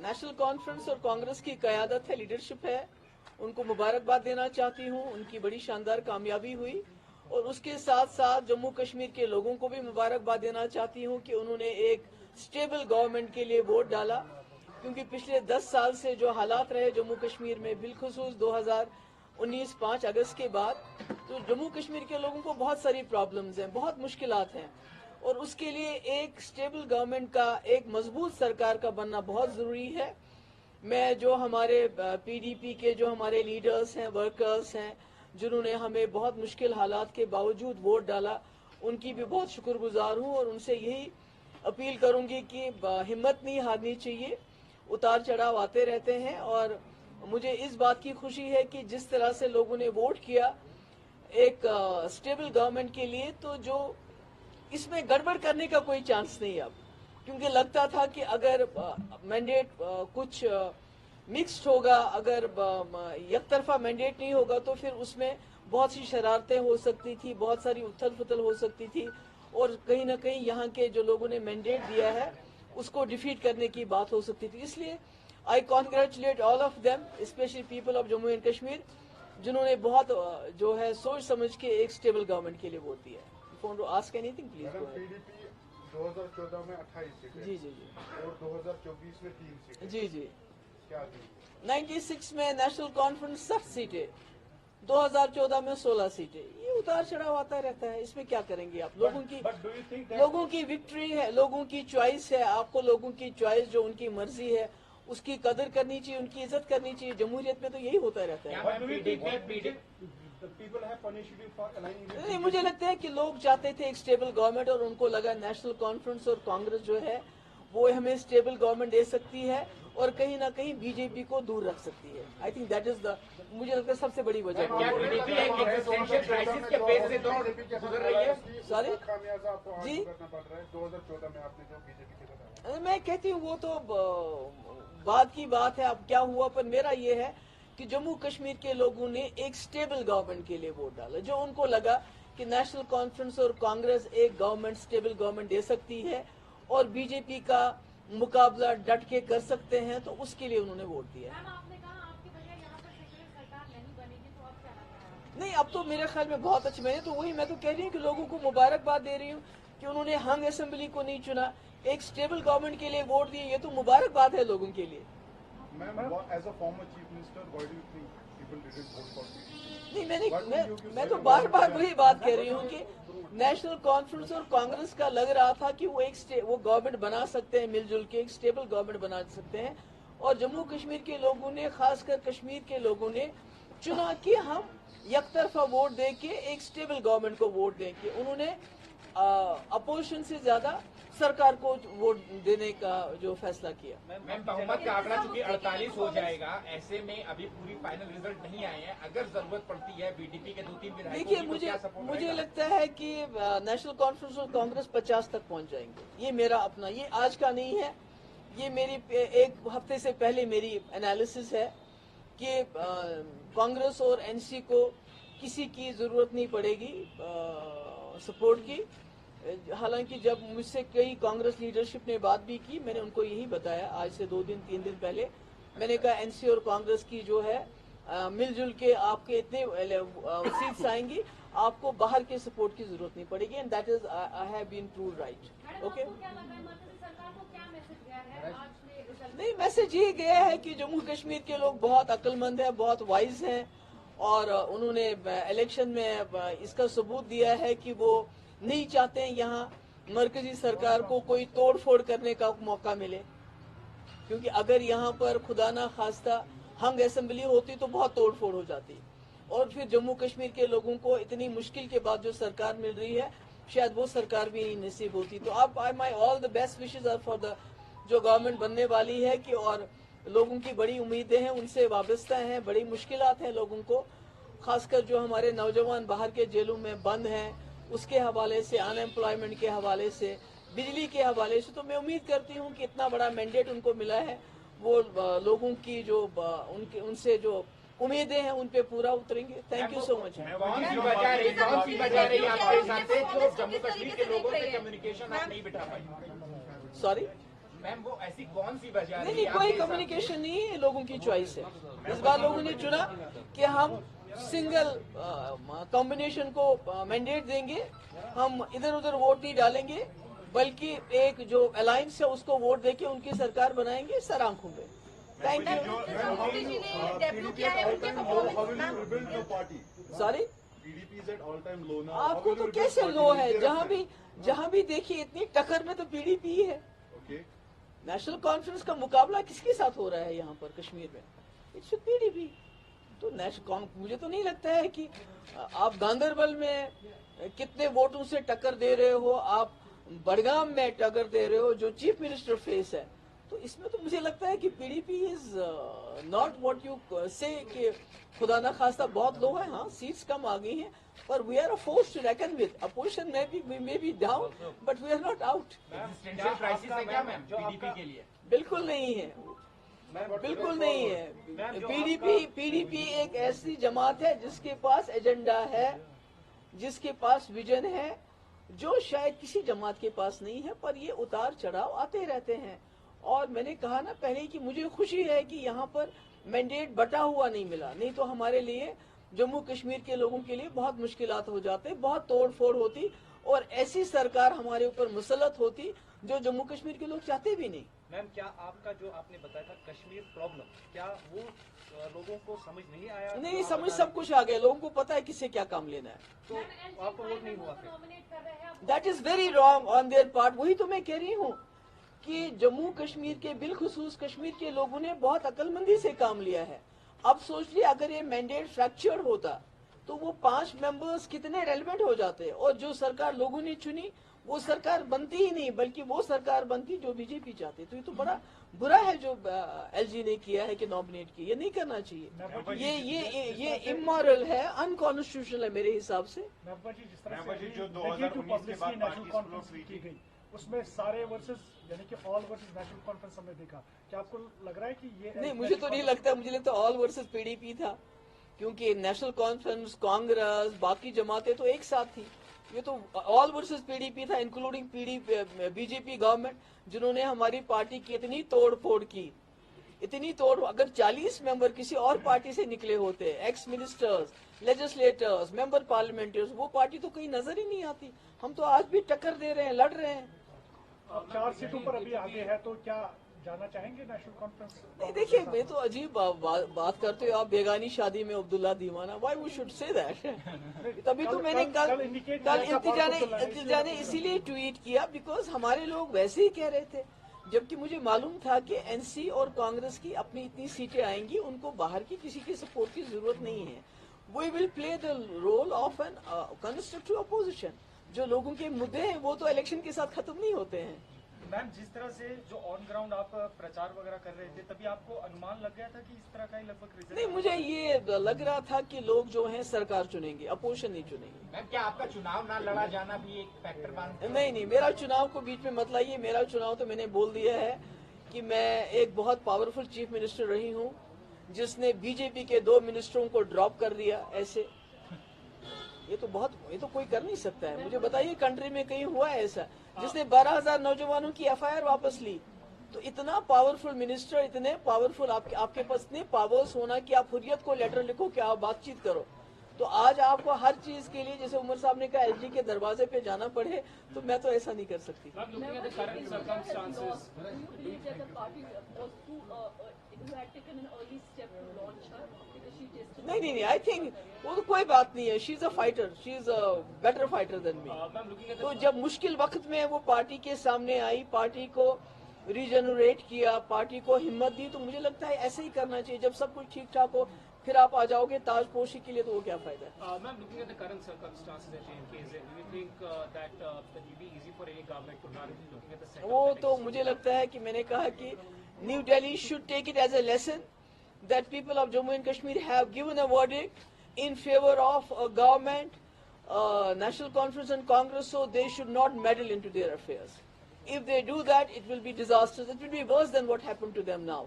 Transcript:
National conference और कांग्रेस की क़यादत है, लीडरशिप है, उनको मुबारकबाद देना चाहती हूँ। उनकी बड़ी शानदार कामयाबी हुई और उसके साथ साथ जम्मू कश्मीर के लोगों को भी मुबारकबाद देना चाहती हूँ कि उन्होंने एक स्टेबल गवर्नमेंट के लिए वोट डाला, क्योंकि पिछले 10 साल से जो हालात रहे जम्मू कश्मीर में, बिलखुसूस 2019 5 अगस्त के बाद, तो जम्मू कश्मीर के लोगों को बहुत सारी प्रॉब्लम्स हैं, बहुत मुश्किलात हैं और उसके लिए एक स्टेबल गवर्नमेंट का, एक मजबूत सरकार का बनना बहुत ज़रूरी है। मैं जो हमारे पीडीपी के जो हमारे लीडर्स हैं, वर्कर्स हैं, जिन्होंने हमें बहुत मुश्किल हालात के बावजूद वोट डाला, उनकी भी बहुत शुक्रगुजार हूँ और उनसे यही अपील करूँगी कि हिम्मत नहीं हारनी चाहिए। उतार चढ़ाव आते रहते हैं और मुझे इस बात की खुशी है कि जिस तरह से लोगों ने वोट किया एक स्टेबल गवर्नमेंट के लिए, तो जो इसमें गड़बड़ करने का कोई चांस नहीं अब, क्योंकि लगता था कि अगर मैंडेट कुछ मिक्स्ड होगा, अगर एक तरफा मैंडेट नहीं होगा तो फिर उसमें बहुत सी शरारतें हो सकती थी, बहुत सारी उथल पुथल हो सकती थी और कहीं ना कहीं यहाँ के जो लोगों ने मैंडेट दिया है उसको डिफीट करने की बात हो सकती थी। इसलिए I congratulate all of them, specially people of Jammu and Kashmir, जिन्होंने बहुत जो है सोच समझ के एक स्टेबल गवर्नमेंट के लिए वोट दिया है। Ask anything please. पीडीपी 2014 में 28 सीटें, जी जी जी, और 2024 में 3 सीटें, जी जी, क्या थी? 96 में नेशनल कॉन्फ्रेंस 60 सीटें, 2014 में 16 सीटें। ये उतार चढ़ाव आता रहता है, इसमें क्या करेंगे आप? लोगों की विक्ट्री है, लोगों की चॉइस है, आपको लोगों की चॉइस जो उनकी मर्जी है उसकी कदर करनी चाहिए, उनकी इज्जत करनी चाहिए। जमहूरियत में तो यही होता रहता है। नहीं, मुझे लगता है कि लोग चाहते थे एक स्टेबल गवर्नमेंट और उनको लगा नेशनल कॉन्फ्रेंस और कांग्रेस जो है वो हमें स्टेबल गवर्नमेंट दे सकती है और कहीं ना कहीं बीजेपी को दूर रख सकती है। I think that is the, मुझे लगता है सबसे बड़ी वजह। सॉरी जी, 2014 में आपने जो बीजेपी के साथ, मैं कहती हूँ वो तो बाद की बात है, अब क्या हुआ, पर मेरा ये है कि जम्मू कश्मीर के लोगों ने एक स्टेबल गवर्नमेंट के लिए वोट डाला, जो उनको लगा कि नेशनल कॉन्फ्रेंस और कांग्रेस एक गवर्नमेंट, स्टेबल गवर्नमेंट दे सकती है और बीजेपी का मुकाबला डट के कर सकते हैं, तो उसके लिए उन्होंने वोट दिया। आपने कहा आपकी वजह यहाँ पर सेक्युलर सरकार नहीं बनेगी, तो अब क्या लगता है? नहीं, अब तो मेरे ख्याल में बहुत अच्छे बने, तो वही मैं तो कह रही हूँ कि लोगों को मुबारकबाद दे रही हूँ कि उन्होंने हंग असेंबली को नहीं चुना, एक स्टेबल गवर्नमेंट के लिए वोट दिए, ये तो मुबारकबाद है लोगों के लिए। As a former chief minister, why do you think people didn't vote for PDP? नहीं, मैं तो बार बार वही बात कह रही हूँ कि नेशनल कॉन्फ्रेंस और कांग्रेस का लग रहा था कि वो गवर्नमेंट बना सकते हैं, मिलजुल के एक स्टेबल गवर्नमेंट बना सकते हैं, और जम्मू कश्मीर के लोगों ने, खासकर कश्मीर के लोगों ने चुना कि हम एक तरफा वोट दे के एक स्टेबल गवर्नमेंट को वोट देंगे। उन्होंने अपोजिशन से ज्यादा सरकार को वोट देने का जो फैसला किया। मैम, बहुमत का आंकड़ा चूंकि 48 हो जाएगा, ऐसे में अभी पूरी फाइनल रिजल्ट नहीं आए हैं, अगर जरूरत पड़ती है बीडीपी के 2-3 विधायकों की, देखिए, मुझे लगता है कि नेशनल कॉन्फ्रेंस और कांग्रेस 50 तक पहुंच जाएंगे। ये मेरा अपना, ये आज का नहीं है, ये मेरी एक हफ्ते से पहले मेरी एनालिसिस है कि कांग्रेस और एनसी को किसी की जरूरत नहीं पड़ेगी सपोर्ट की। हालांकि जब मुझसे कई कांग्रेस लीडरशिप ने बात भी की, मैंने उनको यही बताया आज से 2-3 दिन पहले, मैंने कहा एनसी और कांग्रेस की जो है मिलजुल के आपके इतने सीट्स आएंगी, आपको बाहर के सपोर्ट की जरूरत नहीं पड़ेगी, and that is I have been proved right. Okay, नहीं, मैसेज ये गया है कि जम्मू कश्मीर के लोग बहुत अक्लमंद हैं, बहुत वाइज हैं और उन्होंने इलेक्शन में इसका सबूत दिया है कि वो नहीं चाहते हैं यहाँ मरकजी सरकार को कोई तोड़ फोड़ करने का मौका मिले, क्योंकि अगर यहाँ पर खुदा ना खास्ता हंग असेंबली होती तो बहुत तोड़ फोड़ हो जाती और फिर जम्मू कश्मीर के लोगों को इतनी मुश्किल के बाद जो सरकार मिल रही है शायद वो सरकार भी नहीं नसीब होती। तो अब my all the best wishes are for the जो गवर्नमेंट बनने वाली है कि, और लोगों की बड़ी उम्मीदें हैं, उनसे वाबस्ता हैं, बड़ी मुश्किलात हैं लोगों को, खासकर जो हमारे नौजवान बाहर के जेलों में बंद हैं उसके हवाले से, अनएम्प्लॉयमेंट के हवाले से, बिजली के हवाले से। तो मैं उम्मीद करती हूँ कि इतना बड़ा मैंडेट उनको मिला है, वो लोगों की जो उनसे जो उम्मीदें हैं उन पे पूरा उतरेंगे। Thank you so much. कौन सी वजह रही आपके साथ जो जम्मू कश्मीर के लोगों से कम्युनिकेशन आप नहीं बिठा पाई? सॉरी, मैम वो ऐसी कौन सी वजह नहीं थी नहीं, कोई आपके हिसाब से? कम्युनिकेशन नहीं है, लोगों की चॉइस है। इस बार लोगों ने चुना कि हम सिंगल कॉम्बिनेशन को मैंडेट देंगे, हम इधर उधर वोट नहीं डालेंगे, बल्कि एक जो अलायंस है उसको वोट देके उनकी सरकार बनाएंगे सर आंखों पे। Thank you. मोदी जी ने डेब्यू किया है उनके How will you rebuild the party? Sorry, PDP is at all-time low now. How आपको will तो you rebuild कैसे party? लो है? Is there a जहाँ भी देखिए इतनी टक्कर में तो पीडीपी है। Okay. नेशनल कॉन्फ्रेंस का मुकाबला किसके साथ हो रहा है यहाँ पर कश्मीर में? It's PDP. तो मुझे तो नहीं लगता है कि आप गांधरबल में कितने वोटों से टक्कर दे रहे हो, आप बड़गाम में टक्कर दे रहे हो जो चीफ मिनिस्टर फेस है। तो इसमें तो मुझे लगता है कि PDP is not what you से कि खुदा ना खास्ता बहुत लो है। हाँ, सीट्स कम आ गई हैं, पर we are a force to reckon with. Opposition में be down, but we are not out. Existential crisis है क्या मैम पीडीपी के लिए? बिल्कुल नहीं है, बिल्कुल नहीं है। पीडीपी एक ऐसी जमात है जिसके पास एजेंडा है, जिसके पास विजन है, जो शायद किसी जमात के पास नहीं है। पर ये उतार चढ़ाव आते रहते हैं। और मैंने कहा ना पहले कि मुझे खुशी है कि यहाँ पर मैंडेट बटा हुआ नहीं मिला, नहीं तो हमारे लिए जम्मू कश्मीर के लोगों के लिए बहुत मुश्किलात हो जाते, बहुत तोड़ फोड़ होती, और ऐसी सरकार हमारे ऊपर मुसल्लत होती जो जम्मू कश्मीर के लोग चाहते भी नहीं। मैम, क्या आपका जो आपने बताया था कश्मीर प्रॉब्लम, क्या वो लोगों को समझ नहीं आया? नहीं, समझ सब कुछ आ गया, लोगों को पता है किससे क्या काम लेना है। तो आपको वोट नहीं हुआ फिर? नॉमिनेट कर रहे हैं। That is very wrong on their part. वही तो मैं कह रही हूँ कि जम्मू कश्मीर के बिलखुसूस कश्मीर के लोगों ने बहुत अक्लमंदी से काम लिया है। अब सोच लिया अगर ये मैंडेट फ्रैक्चर होता तो वो 5 मेंबर्स कितने रेलेवेंट हो जाते, और जो सरकार लोगों ने चुनी वो सरकार बनती ही नहीं, बल्कि वो सरकार बनती जो बीजेपी चाहती। तो ये तो बड़ा बुरा है जो एलजी ने किया है कि नॉमिनेट की। ये नहीं करना चाहिए, ये इमोरल है, अनकॉन्स्टिट्यूशनल है मेरे हिसाब से। महबूबा जी, जिस तरह महबूबा जी, से जो नेगेटिव 2019 के बाद publicity national party conference split की हुई गई, उसमें सारे वर्सेस यानी कि ऑल वर्सेस नेशनल कॉन्फ्रेंस हमने देखा। क्या आपको लग रहा है कि ये नहीं, मुझे तो नहीं लगता। मुझे लगता ऑल वर्सेस पीडीपी था, क्योंकि नेशनल कॉन्फ्रेंस, कांग्रेस, बाकी जमातें तो एक साथ थी। ये तो ऑल वर्सेस पीडीपी था, इंक्लूडिंग बीजेपी गवर्नमेंट, जिन्होंने हमारी पार्टी की इतनी तोड़ फोड़ की, इतनी तोड़। अगर 40 मेंबर किसी और पार्टी से निकले होते, एक्स मिनिस्टर्स, लेजिस्लेटर्स, मेंबर पार्लियामेंटर्स, वो पार्टी तो कहीं नजर ही नहीं आती। हम तो आज भी टक्कर दे रहे हैं, लड़ रहे हैं। आप 4 सीटों पर अभी आगे है, तो क्या जाना चाहेंगे नेशनल कॉन्फ्रेंस? नहीं, देखिए, मैं तो अजीब बात करते हो आप, बेगानी शादी में अब्दुल्ला दीवाना। Why we should say that? तभी तो मैंने कल इंतजा ने इसीलिए ट्वीट किया, बिकॉज हमारे लोग वैसे ही कह रहे थे, जबकि मुझे मालूम था कि एनसी और कांग्रेस की अपनी इतनी सीटें आएंगी, उनको बाहर की किसी की सपोर्ट की जरूरत नहीं है। We will play the role of an constructive opposition. जो लोगों के मुद्दे हैं वो तो इलेक्शन के साथ खत्म नहीं होते हैं। मैम, जिस तरह से जो ऑन ग्राउंड आप प्रचार वगैरह कर रहे थे, तभी आपको अनुमान लग गया था कि इस तरह का ही लगभग रिजल्ट? नहीं, मुझे ये लग रहा था कि लोग जो हैं सरकार चुनेंगे, अपोजिशन नहीं चुनेंगे। मैम, क्या आपका चुनाव ना लड़ा जाना भी एक फैक्टर मानते हो? नहीं, मेरा चुनाव को बीच में मत लाइए। मेरा चुनाव तो मैंने बोल दिया है कि मैं एक बहुत पावरफुल चीफ मिनिस्टर रही हूँ, जिसने बीजेपी के 2 मिनिस्टरों को ड्रॉप कर दिया। ऐसे ये तो कोई कर नहीं सकता है। मुझे बताइए कंट्री में कहीं हुआ है ऐसा, जिसने 12,000 नौजवानों की एफआईआर वापस ली? तो इतना पावरफुल मिनिस्टर, इतने पावरफुल आपके पास इतने पावर्स होना कि आप हुर्रियत को लेटर लिखो कि आप बातचीत करो। तो आज आपको हर चीज के लिए, जैसे उमर साहब ने कहा, एलजी के दरवाजे पे जाना पड़े, तो मैं तो ऐसा नहीं कर सकती। नहीं, आई थिंक वो तो कोई बात नहीं है। She is a fighter, she is a better fighter than me. तो जब मुश्किल वक्त में वो पार्टी के सामने आई, पार्टी को रीजनरेट किया, पार्टी को हिम्मत दी, तो मुझे लगता है ऐसे ही करना चाहिए। जब सब कुछ ठीक ठाक हो, फिर आप आ जाओगे ताजपोशी के लिए, तो वो क्या फायदा है? Ma'am, looking at the current circumstances at JNK, do you think that it will be easy for any government to run? Looking at the setup, वो तो मुझे लगता है कि मैंने कहा कि New Delhi should take it as a lesson that people of Jammu and Kashmir have given a verdict in favor of a government, National Conference and Congress, so they should not meddle into their affairs. If they do that, it will be disastrous. It will be worse than what happened to them now.